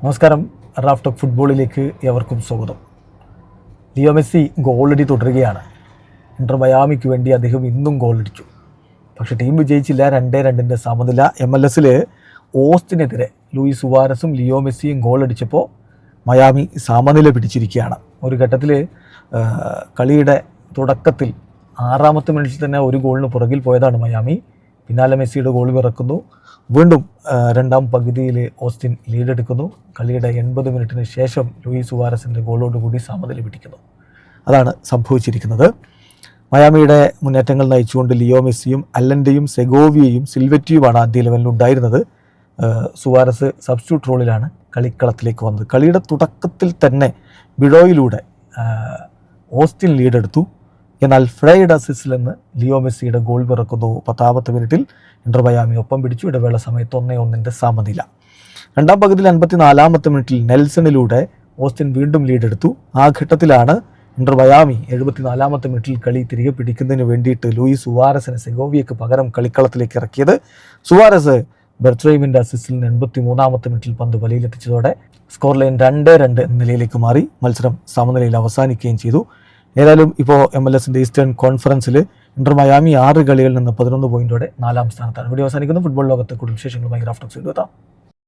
നമസ്കാരം. Raf talk ഫുട്ബോളിലേക്ക് ഏവർക്കും സ്വാഗതം. ലിയോ മെസ്സി ഗോളടി തുടരുകയാണ്. ഇന്റർ മയാമിക്ക് വേണ്ടി അദ്ദേഹം ഇന്നും ഗോളടിച്ചു. പക്ഷേ ടീം വിജയിച്ചില്ല. 2-2 സമനില. MLS ഓസ്റ്റിനെതിരെ ലൂയിസ് സുവാരസും ലിയോ മെസ്സിയും ഗോളടിച്ചപ്പോൾ മയാമി സമനില പിടിച്ചിരിക്കുകയാണ്. ഒരു ഘട്ടത്തിൽ കളിയുടെ തുടക്കത്തിൽ 6ാമത്തെ മിനിറ്റിൽ തന്നെ ഒരു ഗോളിന് പുറകിൽ പോയതാണ് മയാമി. പിന്നാലെ മെസ്സിയുടെ ഗോൾ പിറക്കുന്നു. വീണ്ടും രണ്ടാം പകുതിയിൽ ഓസ്റ്റിൻ ലീഡെടുക്കുന്നു. കളിയുടെ 80 മിനിറ്റിന് ശേഷം ലൂയിസ് സുവാരസിൻ്റെ ഗോളോടുകൂടി സമനില പിടിക്കുന്നു. അതാണ് സംഭവിച്ചിരിക്കുന്നത്. മയാമിയുടെ മുന്നേറ്റങ്ങൾ നയിച്ചുകൊണ്ട് ലിയോ മെസ്സിയും അല്ലൻ്റെയും സെഗോവിയയും സിൽവറ്റിയുമാണ് ആദ്യ ലെവലിൽ ഉണ്ടായിരുന്നത്. സുവാരസ് സബ്സ്റ്റിറ്റ്യൂട്ട് റോളിലാണ് കളിക്കളത്തിലേക്ക് വന്നത്. കളിയുടെ തുടക്കത്തിൽ തന്നെ ബിഡോയിലൂടെ ഓസ്റ്റിൻ ലീഡെടുത്തു. എന്നാൽ ഫ്രൈഡ് അസിസ്റ്റിൽ നിന്ന് ലിയോ മെസ്സിയുടെ ഗോൾ പിറക്കുന്നു. 10ാമത്തെ മിനിറ്റിൽ ഇന്റർ മയാമി ഒപ്പം പിടിച്ചു. ഇടവേള സമയത്ത് 1-1 സമനില. രണ്ടാം പകുതിയിൽ 54ാമത്തെ മിനിറ്റിൽ നെൽസണിലൂടെ ഓസ്റ്റിൻ വീണ്ടും ലീഡെടുത്തു. ആ ഘട്ടത്തിലാണ് ഇന്റർ മയാമി 74ാമത്തെ മിനിറ്റിൽ കളി തിരികെ പിടിക്കുന്നതിന് വേണ്ടിയിട്ട് ലൂയിസ് സുവാരസിനെ സെഗോവിയയ്ക്ക് പകരം കളിക്കളത്തിലേക്ക് ഇറക്കിയത്. സുവാരസ് ബെർട്രൈമിൻ്റെ അസിസ്റ്റിൽ നിന്ന് 83ാമത്തെ മിനിറ്റിൽ പന്ത് വലയിലെത്തിച്ചതോടെ സ്കോർ ലൈൻ 2-2 എന്ന നിലയിലേക്ക് മാറി. മത്സരം സമനിലയിൽ അവസാനിക്കുകയും ചെയ്തു. ഏതായാലും ഇപ്പോൾ MLS ഈസ്റ്റേൺ കോൺഫറൻസിൽ ഇന്റർ മയാമി 6 കളികളിൽ നിന്ന് 11 പോയിന്റോടെ 4ാം സ്ഥാനത്താണ്. വീഡിയോ അവസാനിക്കുന്നു. ഫുട്ബോൾ ലോകത്തെ കൂടുതൽ വിശേഷങ്ങളുമായി റാഫ് ടോക്സ് എത്താം.